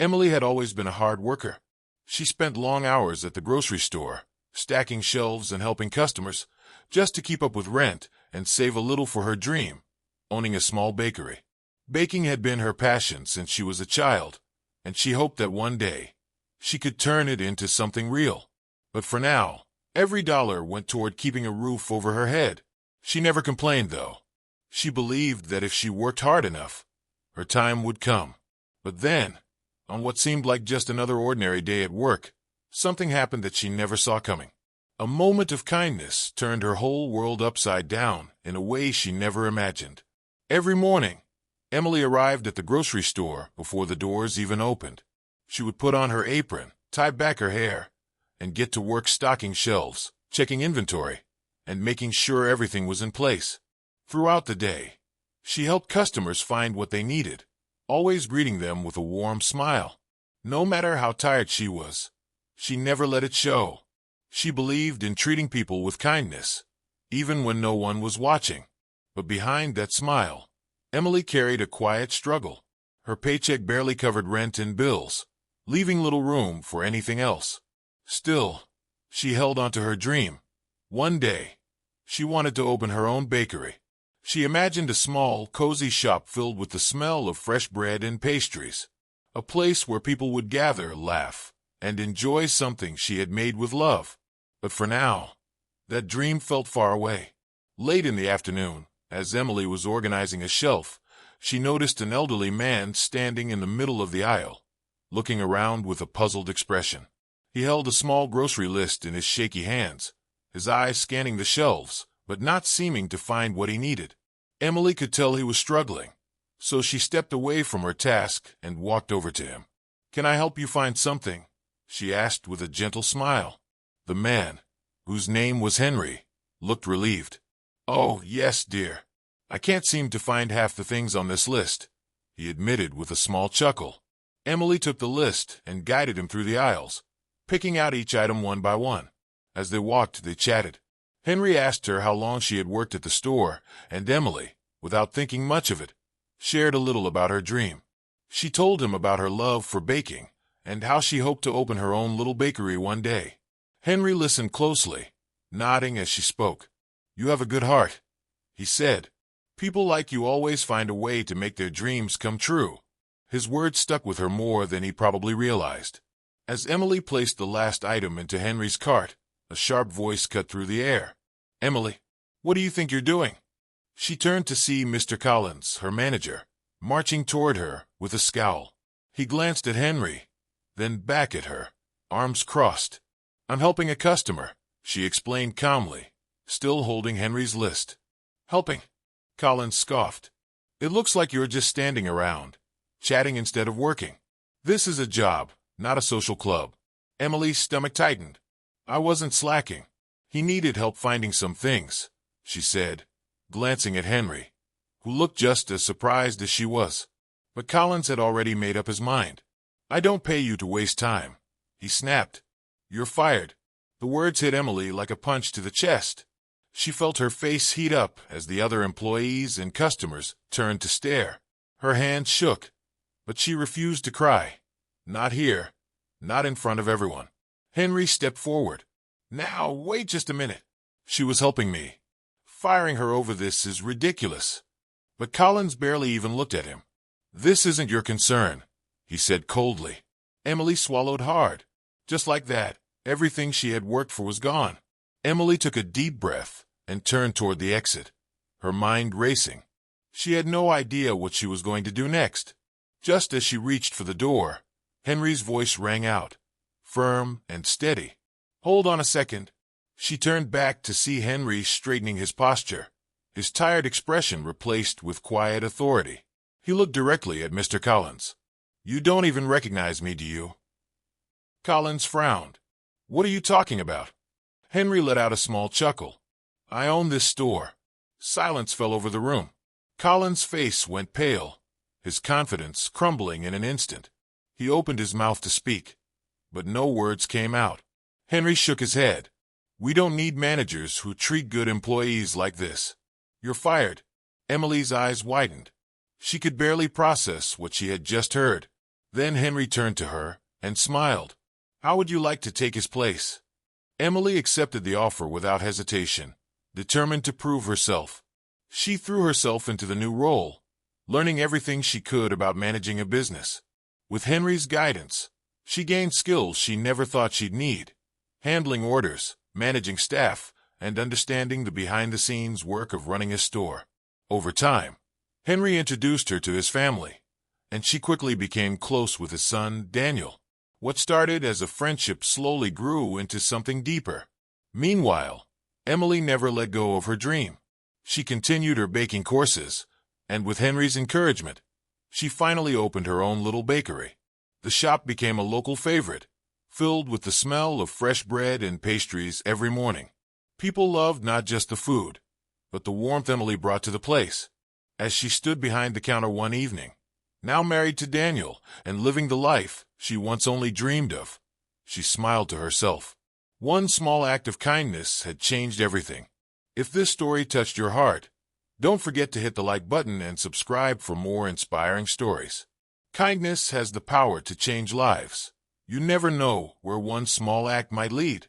Emily had always been a hard worker. She spent long hours at the grocery store, stacking shelves and helping customers, just to keep up with rent and save a little for her dream, owning a small bakery. Baking had been her passion since she was a child, and she hoped that one day she could turn it into something real. But for now, every dollar went toward keeping a roof over her head. She never complained, though. She believed that if she worked hard enough, her time would come. But then, on what seemed like just another ordinary day at work, something happened that she never saw coming. A moment of kindness turned her whole world upside down in a way she never imagined. Every morning, Emily arrived at the grocery store before the doors even opened. She would put on her apron, tie back her hair, and get to work stocking shelves, checking inventory, and making sure everything was in place. Throughout the day, she helped customers find what they needed, always greeting them with a warm smile. No matter how tired she was, she never let it show. She believed in treating people with kindness, even when no one was watching. But behind that smile, Emily carried a quiet struggle. Her paycheck barely covered rent and bills, leaving little room for anything else. Still, she held on to her dream. One day, she wanted to open her own bakery. She imagined a small, cozy shop filled with the smell of fresh bread and pastries, a place where people would gather, laugh, and enjoy something she had made with love. But for now, that dream felt far away. Late in the afternoon, as Emily was organizing a shelf, she noticed an elderly man standing in the middle of the aisle, looking around with a puzzled expression. He held a small grocery list in his shaky hands, his eyes scanning the shelves, but not seeming to find what he needed. Emily could tell he was struggling, so she stepped away from her task and walked over to him. "Can I help you find something?" she asked with a gentle smile. The man, whose name was Henry, looked relieved. "Oh, yes, dear. I can't seem to find half the things on this list," he admitted with a small chuckle. Emily took the list and guided him through the aisles, picking out each item one by one. As they walked, they chatted. Henry asked her how long she had worked at the store, and Emily, without thinking much of it, shared a little about her dream. She told him about her love for baking and how she hoped to open her own little bakery one day. Henry listened closely, nodding as she spoke. "You have a good heart," he said. "People like you always find a way to make their dreams come true." His words stuck with her more than he probably realized. As Emily placed the last item into Henry's cart, a sharp voice cut through the air. "Emily, what do you think you're doing?" She turned to see Mr. Collins, her manager, marching toward her with a scowl. He glanced at Henry, then back at her, arms crossed. "I'm helping a customer," she explained calmly, still holding Henry's list. "Helping?" Collins scoffed. "It looks like you're just standing around, chatting instead of working. This is a job, not a social club." Emily's stomach tightened. "I wasn't slacking. He needed help finding some things," she said, glancing at Henry, who looked just as surprised as she was. But Collins had already made up his mind. "I don't pay you to waste time," he snapped. "You're fired." The words hit Emily like a punch to the chest. She felt her face heat up as the other employees and customers turned to stare. Her hands shook, but she refused to cry. Not here. Not in front of everyone. Henry stepped forward. "Now, wait just a minute. She was helping me. Firing her over this is ridiculous." But Collins barely even looked at him. "This isn't your concern," he said coldly. Emily swallowed hard. Just like that, everything she had worked for was gone. Emily took a deep breath and turned toward the exit, her mind racing. She had no idea what she was going to do next. Just as she reached for the door, Henry's voice rang out, firm and steady. "Hold on a second." She turned back to see Henry straightening his posture, his tired expression replaced with quiet authority. He looked directly at Mr. Collins. "You don't even recognize me, do you?" Collins frowned. "What are you talking about?" Henry let out a small chuckle. "I own this store." Silence fell over the room. Collins' face went pale, his confidence crumbling in an instant. He opened his mouth to speak, but no words came out. Henry shook his head. "We don't need managers who treat good employees like this. You're fired." Emily's eyes widened. She could barely process what she had just heard. Then Henry turned to her and smiled. How would you like to take his place? Emily accepted the offer without hesitation, determined to prove herself. She threw herself into the new role, learning everything she could about managing a business. With Henry's guidance, she gained skills she never thought she'd need: handling orders, managing staff, and understanding the behind-the-scenes work of running a store. Over time, Henry introduced her to his family, and she quickly became close with his son, Daniel. What started as a friendship slowly grew into something deeper. Meanwhile, Emily never let go of her dream. She continued her baking courses, and with Henry's encouragement, she finally opened her own little bakery. The shop became a local favorite, filled with the smell of fresh bread and pastries every morning. People loved not just the food, but the warmth Emily brought to the place. As she stood behind the counter one evening, now married to Daniel and living the life she once only dreamed of, she smiled to herself. One small act of kindness had changed everything. If this story touched your heart, don't forget to hit the like button and subscribe for more inspiring stories. Kindness has the power to change lives. You never know where one small act might lead.